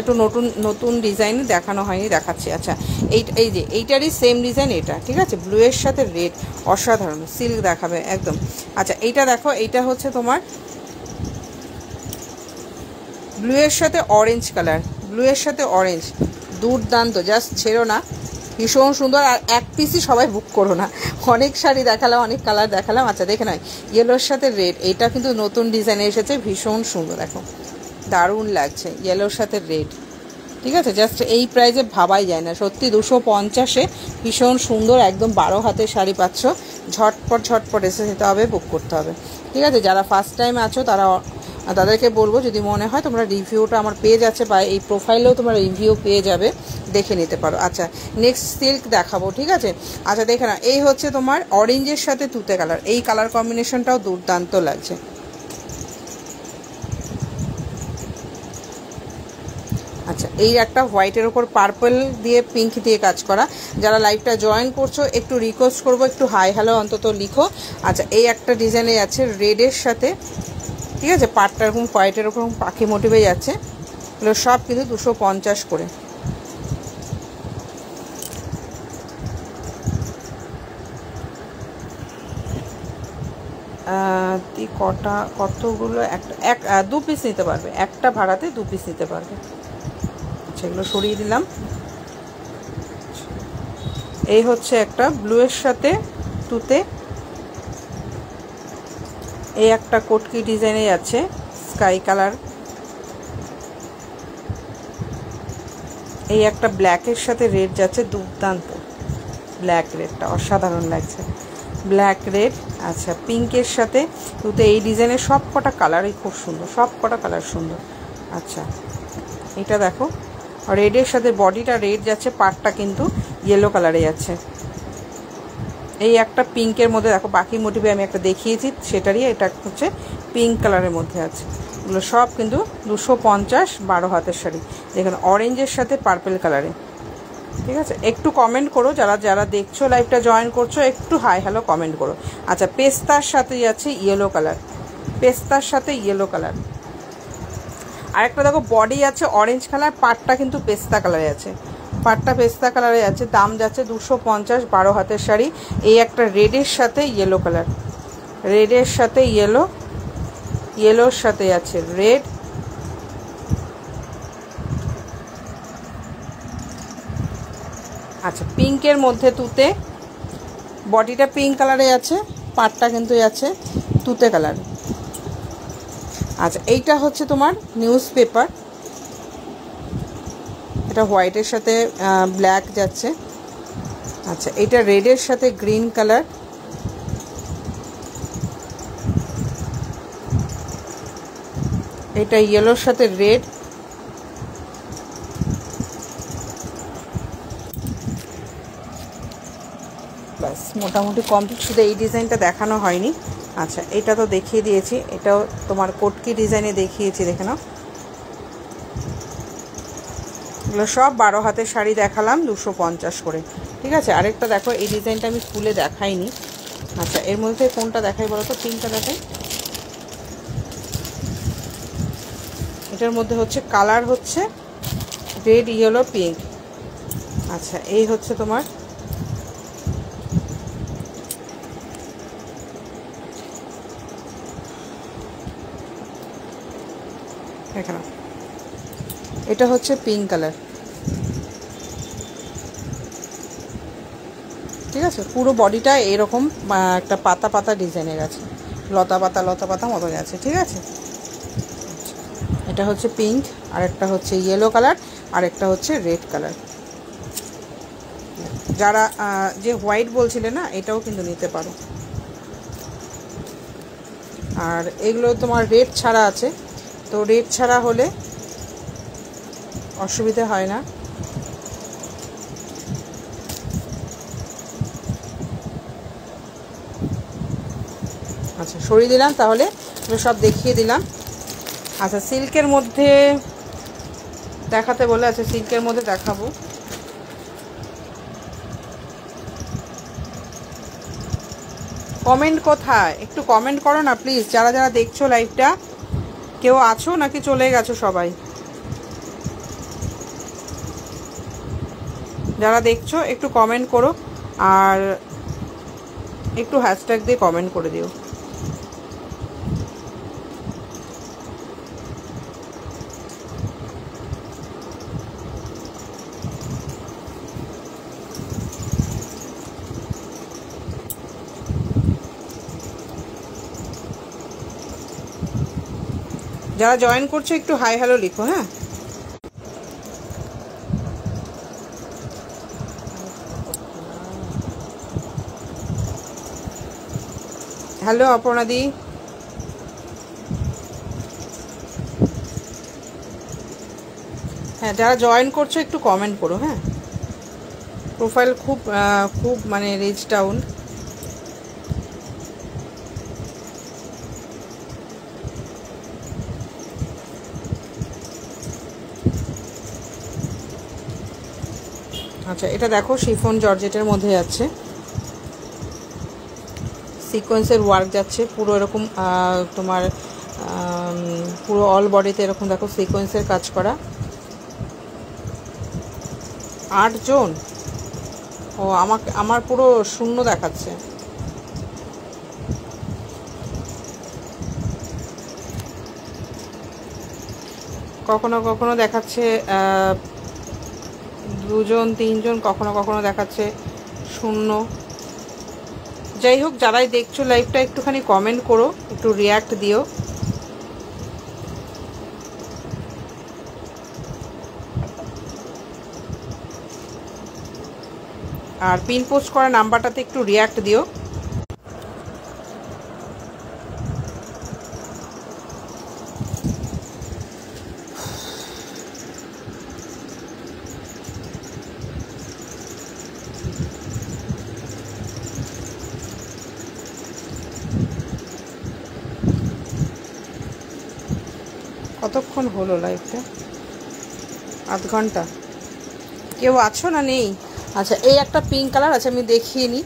একটু নতুন ডিজাইন দেখানো হয়নি, দেখাচ্ছি। আচ্ছা, এই যে এইটারই সেম ডিজাইন এটা, ঠিক আছে? ব্লু এর সাথে রেড, অসাধারণ সিল্ক দেখাবে একদম। আচ্ছা, এইটা দেখো, এইটা হচ্ছে তোমার ব্লু এর সাথে অরেঞ্জ কালার, ব্লু এর সাথে অরেঞ্জ, দুর্দান্ত, জাস্ট ছেড়ো না, ভীষণ সুন্দর। আর এক পিসই সবাই বুক করো না, অনেক শাড়ি দেখালাম, অনেক কালার দেখালাম। আচ্ছা, দেখে নয়, ইয়েলোর সাথে রেড, এটা কিন্তু নতুন ডিজাইনে এসেছে, ভীষণ সুন্দর, দেখো দারুণ লাগছে, ইয়েলোর সাথে রেড, ঠিক আছে? জাস্ট এই প্রাইসে ভাবাই যায় না, সত্যি 250-এ ভীষণ সুন্দর, একদম 12 হাতের শাড়ি পাচ্ছ। ঝটপট এসে যেতে হবে, বুক করতে হবে, ঠিক আছে? যারা ফার্স্ট টাইম আছো তাদেরকে বলবো, যদি মনে হয় তোমরা রিভিউটা আমার পেজ আছে বা এই প্রোফাইলেও তোমরা রিভিউ পেয়ে যাবে, দেখে নিতে পারো। আচ্ছা, নেক্সট সিল্ক দেখাবো, ঠিক আছে? আচ্ছা, দেখে না, এই হচ্ছে তোমার অরেঞ্জের সাথে তুতে কালার, এই কালার কম্বিনেশনটাও দুর্দান্ত লাগছে। আচ্ছা, এই একটা হোয়াইটের ওপর পার্পল দিয়ে পিঙ্ক দিয়ে কাজ করা। যারা লাইভটা জয়েন করছো একটু রিকোয়েস্ট করবো, একটু হাই হ্যালো অন্তত লিখো। আচ্ছা, এই একটা ডিজাইনে আছে রেডের সাথে, ঠিক আছে? পাটটা এরকম হোয়াইটের ওপর পাখি মোটিভে যাচ্ছে, এগুলো সব কিন্তু 250 করে। কতগুলো, দু পিস নিতে পারবে, একটা ভাড়াতে 2 পিস নিতে পারবে। আচ্ছা, এগুলো সরিয়ে দিলাম। এই হচ্ছে একটা ব্লু এর সাথে তুতে, এই একটা কটকি ডিজাইনে আছে স্কাই কালার, এই একটা ব্ল্যাকের সাথে রেড যাচ্ছে, দুর্দান্ত, ব্ল্যাক রেডটা অসাধারণ লাগছে, ব্ল্যাক রেড। আচ্ছা, পিঙ্কের সাথে তুতে, এই ডিজাইনের সব কটা কালারই খুব সুন্দর, সব কটা কালার সুন্দর। আচ্ছা, এটা দেখো, রেডের সাথে বডিটা রেড যাচ্ছে, পাটটা কিন্তু ইয়েলো কালারে যাচ্ছে। এই একটা পিঙ্কের মধ্যে দেখো, বাকি মোটিভে আমি একটা দেখিয়েছি সেটারই, এটা হচ্ছে পিঙ্ক কালারের মধ্যে আছে। এগুলো সব কিন্তু 250, 12 হাতের শাড়ি। যেখানে অরেঞ্জের সাথে পার্পল কালারে, ঠিক আছে? একটু কমেন্ট করো, যারা দেখছো লাইভটা জয়েন করছো, একটু হাই হ্যালো কমেন্ট করো। আচ্ছা, পেস্তার সাথে যাচ্ছে ইয়েলো কালার, পেস্তার সাথে ইয়েলো কালার। আরেকটা দেখো, বডি আছে অরেঞ্জ কালার, পাটটা কিন্তু পেস্তা কালারে আছে, পাটটা পেস্তা কালারে আছে, দাম যাচ্ছে 250, 12 হাতের শাড়ি। এই একটা রেডের সাথে ইয়েলো কালার, রেডের সাথে ইয়েলো, ইয়েলোর সাথে আছে রেড। আচ্ছা, পিঙ্কের মধ্যে তুতে, বডিটা পিঙ্ক কালারে আছে, পাটটা কিন্তু আছে তুতে কালার। আচ্ছা, এইটা হচ্ছে তোমার নিউজ পেপার, এটা হোয়াইটের সাথে ব্ল্যাক যাচ্ছে। আচ্ছা, এটা রেডের সাথে গ্রিন কালার, এটা ইয়েলোর সাথে রেড, ব্যাস মোটামুটি কমপ্লিট, শুধু এই ডিজাইনটা দেখানো হয়নি। আচ্ছা, এটা তো দেখিয়ে দিয়েছি, এটাও তোমার কটকি ডিজাইনে দেখিয়েছি, দেখে নাও। এগুলো সব 12 হাতের শাড়ি দেখালাম 250 করে, ঠিক আছে? আরেকটা দেখো, এই ডিজাইনটা আমি খুলে দেখাইনি। আচ্ছা, এর মধ্যে কোনটা দেখাই বলো তো? পিঙ্কটা দেখাই। এটার মধ্যে হচ্ছে কালার হচ্ছে রেড, ইয়েলো, পিঙ্ক, আচ্ছা এই হচ্ছে তোমার এখানে, এটা হচ্ছে পিঙ্ক কালার, ঠিক আছে। পুরো বডিটা এরকম একটা পাতা পাতা ডিজাইনের আছে, লতা পাতা মতো আছে, ঠিক আছে। এটা হচ্ছে পিঙ্ক, আর একটা হচ্ছে ইয়েলো কালার, আর একটা হচ্ছে রেড কালার। যারা যে হোয়াইট বলছিলে না, এটাও কিন্তু নিতে পারো। আর এগুলো তোমার রেড ছাড়া আছে, তো রেড ছাড়া হলে অসুবিধা হয় না। আচ্ছা সরিয়ে দিলাম, তাহলে সব দেখিয়ে দিলাম। আচ্ছা সিল্কের মধ্যে দেখাতে বলে, আচ্ছা সিল্কের মধ্যে দেখাবো। কমেন্ট কোথায়? একটু কমেন্ট করো না প্লিজ, যারা যারা দেখছো লাইভটা। কেউ আছো নাকি চলে গেছো সবাই? যারা দেখছো একটু কমেন্ট করো, আর একটু হ্যাশট্যাগ দিয়ে কমেন্ট করে দিও। যারা জয়েন করছো একটু হাই হ্যালো লিখো, হ্যাঁ। হ্যালো অপর্ণাদি। হ্যাঁ যারা জয়েন করছো একটু কমেন্ট করো, হ্যাঁ। প্রোফাইল খুব খুব মানে রিচ ডাউন। আচ্ছা এটা দেখো শিফন জর্জেটের মধ্যে আছে, সিকোয়েন্সের ওয়ার্ক যাচ্ছে পুরো এরকম, তোমার পুরো অল বডিতে এরকম দেখো সিকোয়েন্সের কাজ করা। 8 জন? ও আমার পুরো শূন্য দেখাচ্ছে। কখনো কখনো দেখাচ্ছে 2 জন 3 জন, কখনো কখনো দেখাচ্ছে 0। যাই হোক, যারাই দেখছো লাইভটা একটুখানি কমেন্ট করো, একটু রিয়াক্ট দিও। আর পিন পোস্ট করা নাম্বারটাতে একটু রিয়াক্ট দিও। কতক্ষণ হলো লাইভটা? আধ ঘন্টা। কেউ আছো না নেই? আচ্ছা এই একটা পিঙ্ক কালার আছে, আমি দেখিয়ে নিই।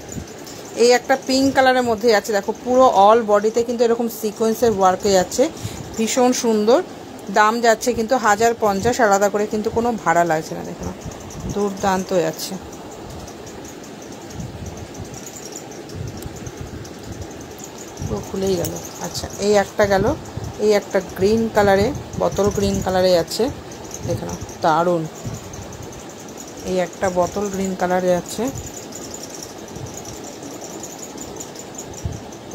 এই একটা পিঙ্ক কালারের মধ্যে আছে, দেখো পুরো অল বডিতে কিন্তু এরকম সিকোয়েন্সের ওয়ার্কে যাচ্ছে, ভীষণ সুন্দর। দাম যাচ্ছে কিন্তু 1050, আলাদা করে কিন্তু কোনো ভাড়া লাগছে না। দেখো দুর্দান্ত যাচ্ছে। পুরো খুলেই গেল। আচ্ছা এই একটা গেল, এই একটা গ্রিন কালারে, বোতল গ্রিন কালারে আছে, দেখো না দারুণ। এই একটা বোতল গ্রিন কালারে আছে,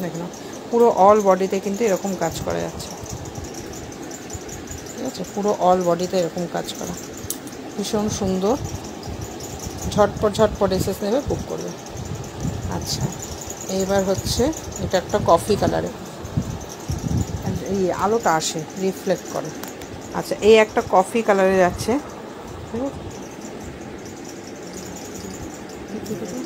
দেখো না পুরো অল বডিতে কিন্তু এরকম কাজ করা যাচ্ছে, ঠিক আছে। পুরো অল বডিতে এরকম কাজ করা, ভীষণ সুন্দর। ঝটপট এসেস নেবে, বুক করবে। আচ্ছা এইবার হচ্ছে এটা একটা কফি কালারে, এই আলোটা আসে রিফ্লেক্ট করে। আচ্ছা এই একটা কফি কালারে যাচ্ছে, ঠিক আছে।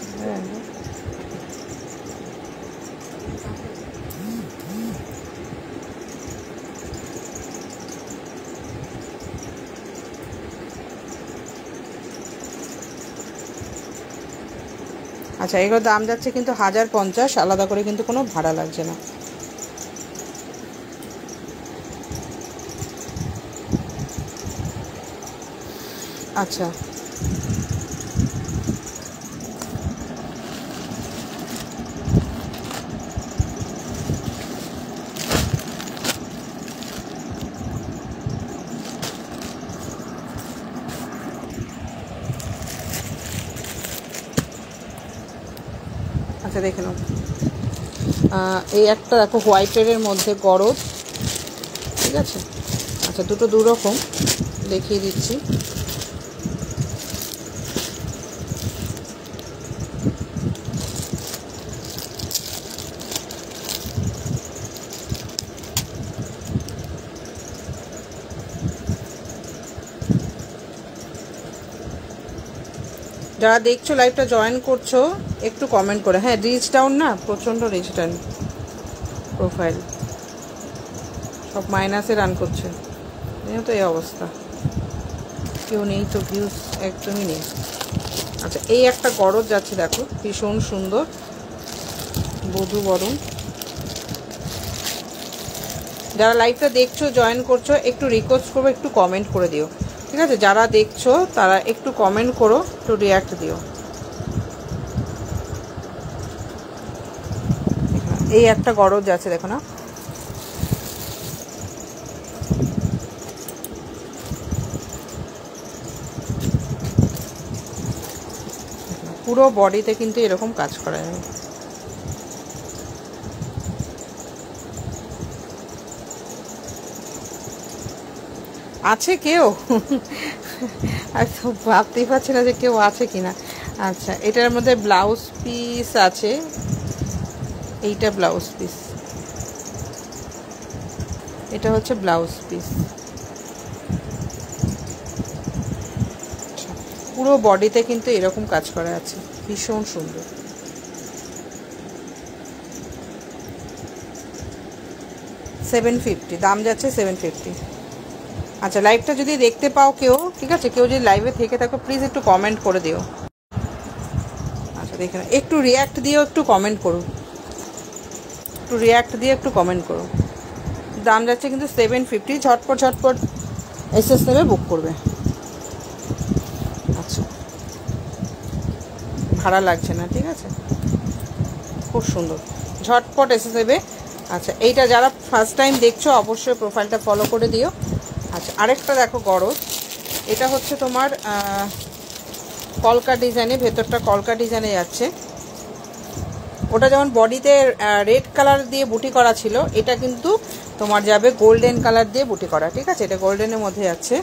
আচ্ছা এগুলোর দাম যাচ্ছে কিন্তু 1050, আলাদা করে কিন্তু কোনো ভাড়া লাগছে না। আচ্ছা আচ্ছা দেখে নাও, এই একটা দেখো হোয়াইটের মধ্যে গরজ, ঠিক আছে। আচ্ছা দুটো দু রকম দেখিয়ে দিচ্ছি। যারা দেখছো লাইভটা জয়েন করছো একটু কমেন্ট করে। হ্যাঁ রিচ ডাউন না, প্রচণ্ড রিচ ডাউন, প্রোফাইল সব মাইনাসে রান করছে, জানো তো এই অবস্থা, কেউ নেই তো, ভিউজ একদমই নেই। আচ্ছা এই একটা গরজ যাচ্ছে দেখো, ভীষণ সুন্দর বধূ বরণ। যারা লাইভটা দেখছো জয়েন করছো একটু রিকোয়েস্ট করবো একটু কমেন্ট করে দিও, ঠিক আছে। যারা দেখছো তারা একটু কমেন্ট করো, একটু রিয়াক্ট দিও। এই একটা গরজ আছে দেখো না, পুরো বডিতে কিন্তু এরকম কাজ করা যাবে। আছে কেউ? ভাবতেই পারছি না যে কেউ আছে কিনা। আচ্ছা এটার মধ্যে ব্লাউজ পিস আছে, এইটা ব্লাউজ পিস, এটা হচ্ছে ব্লাউজ পিস। পুরো বডিতে কিন্তু এরকম কাজ করা আছে, ভীষণ সুন্দর। $750 দাম যাচ্ছে, $750। আচ্ছা লাইভটা যদি দেখতে পাও কেউ, ঠিক আছে, কেউ যদি লাইভে থেকে থাকো প্লিজ একটু কমেন্ট করে দিও। আচ্ছা দেখে না, একটু রিয়াক্ট দিও, একটু কমেন্ট করো, একটু রিয়াক্ট দিয়ে একটু কমেন্ট করো। দাম যাচ্ছে কিন্তু $750, ঝটপট ঝটপট এসএস নেবে বুক করবে। আচ্ছা ভাড়া লাগছে না, ঠিক আছে, খুব সুন্দর, ঝটপট এসে দেবে। আচ্ছা এইটা যারা ফার্স্ট টাইম দেখছো অবশ্যই প্রোফাইলটা ফলো করে দিও। আচ্ছা আরেকটা দেখো গরজ, এটা হচ্ছে তোমার কলকা ডিজাইনে, ভেতরটা কলকা ডিজাইনে যাচ্ছে। ওটা যেমন বডিতে রেড কালার দিয়ে বুটি করা ছিল, এটা কিন্তু তোমার যাবে গোল্ডেন কালার দিয়ে বুটি করা, ঠিক আছে। এটা গোল্ডেনের মধ্যে যাচ্ছে,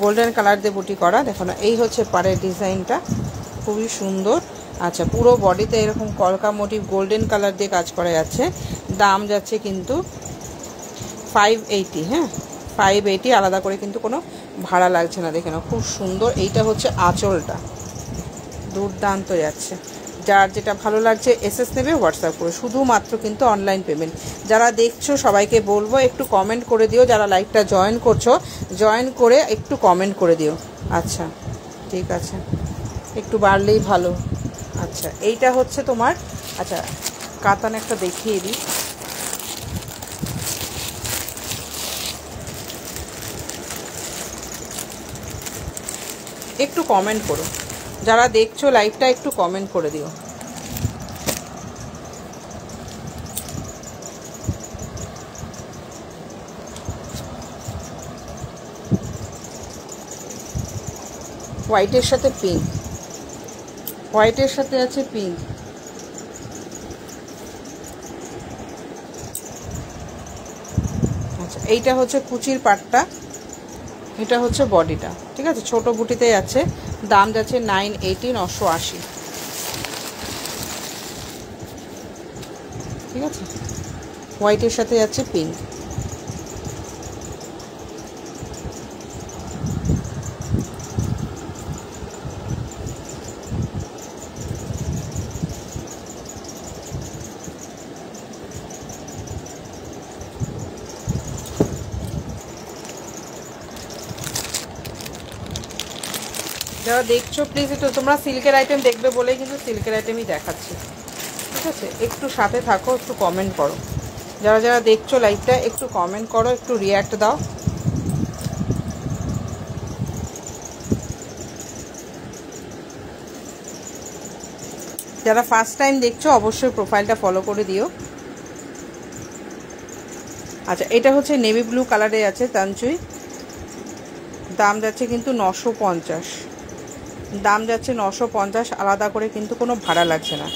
গোল্ডেন কালার দিয়ে বুটি করা, দেখো না এই হচ্ছে পাড়ের ডিজাইনটা, খুবই সুন্দর। আচ্ছা পুরো বডিতে এরকম কলকা মোটিভ গোল্ডেন কালার দিয়ে কাজ করা যাচ্ছে। দাম যাচ্ছে কিন্তু 580, হ্যাঁ 580, আলাদা করে কিন্তু কোনো ভাড়া লাগছে না, দেখে নাও খুব সুন্দর। এইটা হচ্ছে আঁচলটা, দুর্দান্ত যাচ্ছে। যার যেটা ভালো লাগছে এসএস নেবে, হোয়াটসঅ্যাপ করে, শুধুমাত্র কিন্তু অনলাইন পেমেন্ট। যারা দেখছো সবাইকে বলবো একটু কমেন্ট করে দিও, যারা লাইভটা জয়েন করছো জয়েন করে একটু কমেন্ট করে দিও। আচ্ছা ঠিক আছে, একটু বাড়লেই ভালো। আচ্ছা এইটা হচ্ছে তোমার, আচ্ছা কাতান একটা দেখিয়ে দিই, একটু কমেন্ট করো, যারা দেখছো লাইভটা একটু কমেন্ট করে দিও। হোয়াইটের সাথে পিঙ্ক, হোয়াইটের সাথে আছে পিঙ্ক। আচ্ছা এইটা হচ্ছে কুচির পাটটা, এটা হচ্ছে বডিটা, ঠিক আছে, ছোট বুটিতে আছে। দাম যাচ্ছে 980, 980, ঠিক আছে। হোয়াইটের সাথে যাচ্ছে পিঙ্ক। যারা দেখছো প্লিজ একটু, তোমরা সিল্কের আইটেম দেখবে বলেই কিন্তু সিল্কের আইটেমই দেখাচ্ছি, ঠিক আছে। একটু সাথে থাকো, একটু কমেন্ট করো, যারা যারা দেখছো লাইভটা একটু কমেন্ট করো, একটু রিয়াক্ট দাও। যারা ফার্স্ট টাইম দেখছো অবশ্যই প্রোফাইলটা ফলো করে দিও। আচ্ছা এটা হচ্ছে নেভি ব্লু কালারে আছে তানচুই, দাম যাচ্ছে কিন্তু 950, দাম যাচ্ছে 950, আলাদা করে কিন্তু কোনো ভাড়া লাগছে না।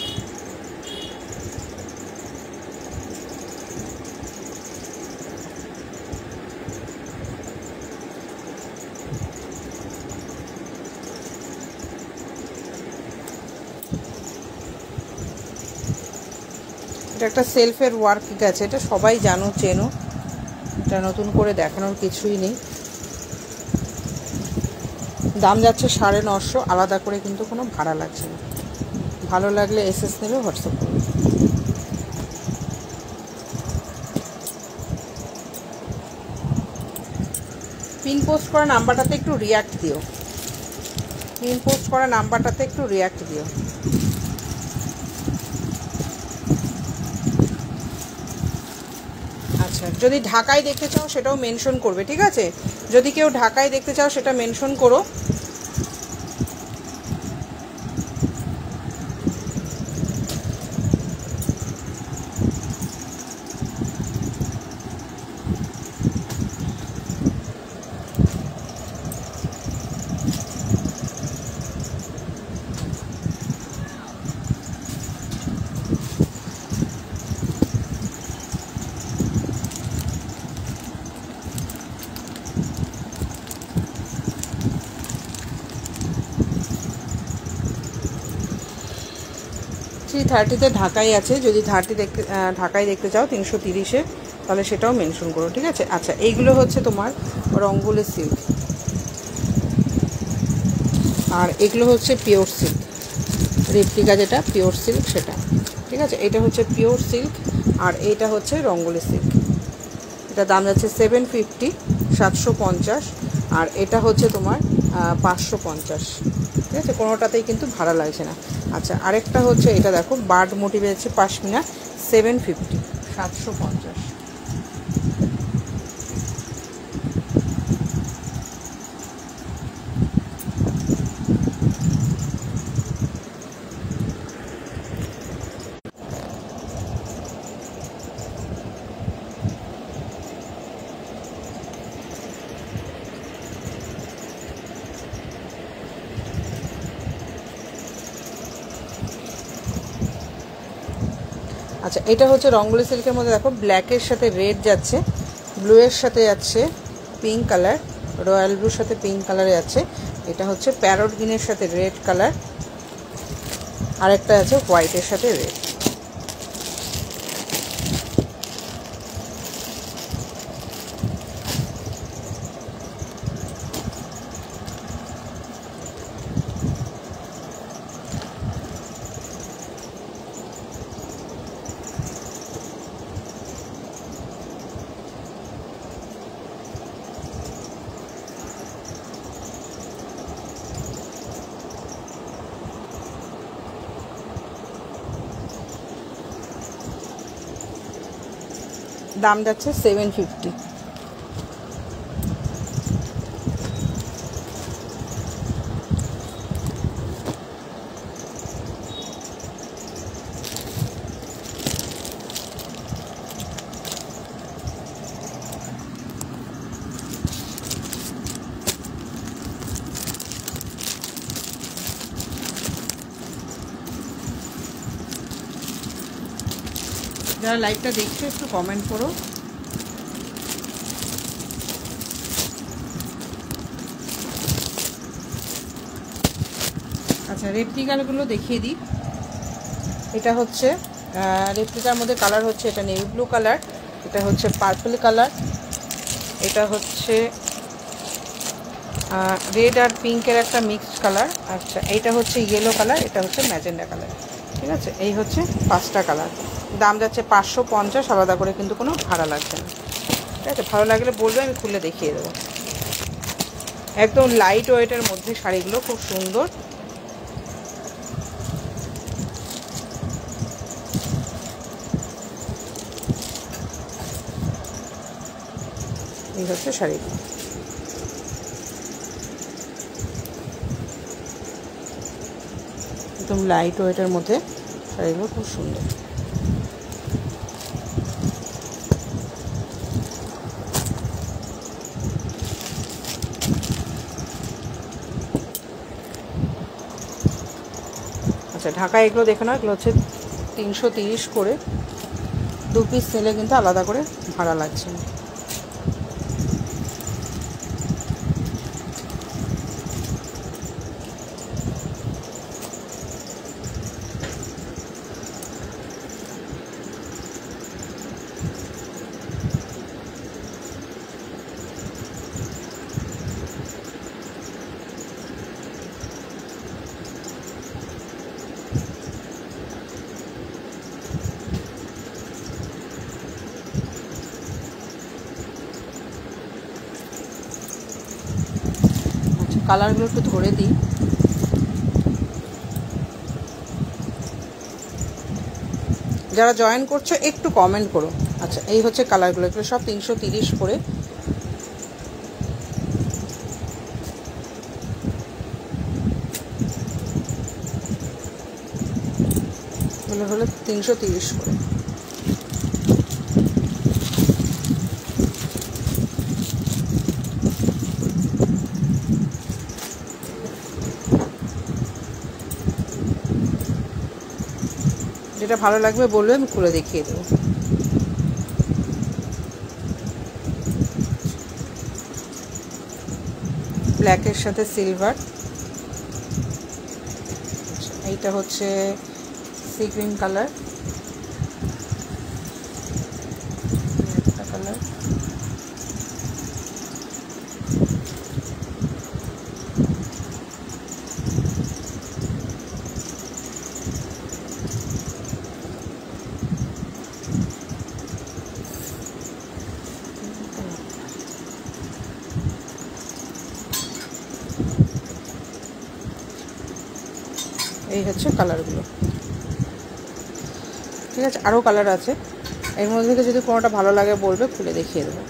এটা একটা সেলফের ওয়ার্ক গেছে, এটা সবাই জানো চেনো, এটা নতুন করে দেখানোর কিছুই নেই। দাম যাচ্ছে 950, আলাদা করে কিন্তু কোনো ভাড়া লাগছে না। ভালো লাগলে এসএস নেবে, হোয়াটসঅ্যাপ করবে। পিন পোস্ট করা নাম্বারটাতে একটু রিয়াক্ট দিও, পিন পোস্ট করা নাম্বারটাতে একটু রিয়াক্ট দিও। আচ্ছা, যদি ঢাকায় দেখতে চাও সেটাও মেনশন করবে, ঠিক আছে? যদি কেউ ঢাকায় দেখতে চাও সেটা মেনশন করো। থ্রি থার্টিতে ঢাকায় আছে, যদি ঢাকায় দেখতে চাও 330-এ, তাহলে সেটাও মেনশন করো, ঠিক আছে? আচ্ছা, এইগুলো হচ্ছে তোমার রঙ্গোলি সিল্ক, আর এগুলো হচ্ছে পিওর সিল্ক, রেপ্লিকা যেটা পিওর সিল্ক সেটা, ঠিক আছে? এটা হচ্ছে পিওর সিল্ক, আর এইটা হচ্ছে রঙ্গোলি সিল্ক। এটা দাম যাচ্ছে 750, 750, আর এটা হচ্ছে তোমার 550, ঠিক আছে? কোনোটাতেই কিন্তু ভাড়া লাগছে না। আচ্ছা, আরেকটা হচ্ছে এটা দেখো, বার্ড মোটিভে আছে পাশমিনা, 750, 750। আচ্ছা, এটা হচ্ছে রঙ্গোলি সিল্কের মধ্যে দেখো, ব্ল্যাকের সাথে রেড যাচ্ছে, ব্লুয়ের সাথে যাচ্ছে পিঙ্ক কালার, রয়্যাল ব্লুর সাথে পিঙ্ক কালারে যাচ্ছে। এটা হচ্ছে প্যারট গ্রিনের সাথে রেড কালার, আরেকটা আছে হোয়াইটের সাথে রেড। দাম যাচ্ছে 750। যারা লাইভটা দেখছো একটু কমেন্ট করো। আচ্ছা, রেপ্লিকাগুলো দেখিয়ে দিই। এটা হচ্ছে রেপ্লিকার মধ্যে কালার হচ্ছে, এটা নেভি ব্লু কালার, এটা হচ্ছে পার্পল কালার, এটা হচ্ছে রেড আর পিঙ্কের একটা মিক্সড কালার। আচ্ছা, এইটা হচ্ছে ইয়েলো কালার, এটা হচ্ছে ম্যাজেন্ডা কালার, ঠিক আছে? এই হচ্ছে 5টা কালার। দাম যাচ্ছে 550, আলাদা করে কিন্তু কোনো ভাড়া লাগছে না, ঠিক আছে? ভালো লাগলে বলবে, আমি খুলে দেখিয়ে দেবো। একদম লাইট ওয়েটের মধ্যে শাড়িগুলো খুব সুন্দর। এই হচ্ছে শাড়িগুলো, একদম লাইট ওয়েটের মধ্যে শাড়িগুলো খুব সুন্দর। আচ্ছা, ঢাকায় এগুলো দেখে নাও, এগুলো হচ্ছে 330 করে, 2 পিস নিলে কিন্তু আলাদা করে ভাড়া লাগছে না। কালারগুলো একটু ধরে দিই। যারা জয়েন করছো একটু কমেন্ট করো। আচ্ছা, এই হচ্ছে কালারগুলো, এগুলো সব 330 করে। এগুলো হলো 330 করে। যেটা ভালো লাগবে বলবে, আমি খুলে দেখিয়ে দেবো। ব্ল্যাকের সাথে সিলভার। এইটা হচ্ছে সি গ্রিন কালার, একটা কালার। এই হচ্ছে কালারগুলো। ঠিক আছে, আরও কালার আছে, এর মধ্যে থেকে যদি কোনোটা ভালো লাগে বলবে, খুলে দেখিয়ে দেবো।